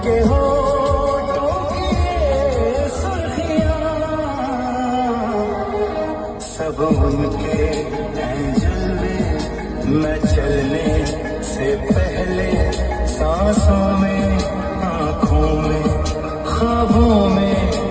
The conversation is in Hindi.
के होठों की ये सुर्खियां, सब उनके हैं जलवे। मैं चलने से पहले सांसों में, आंखों में, ख्वाबों में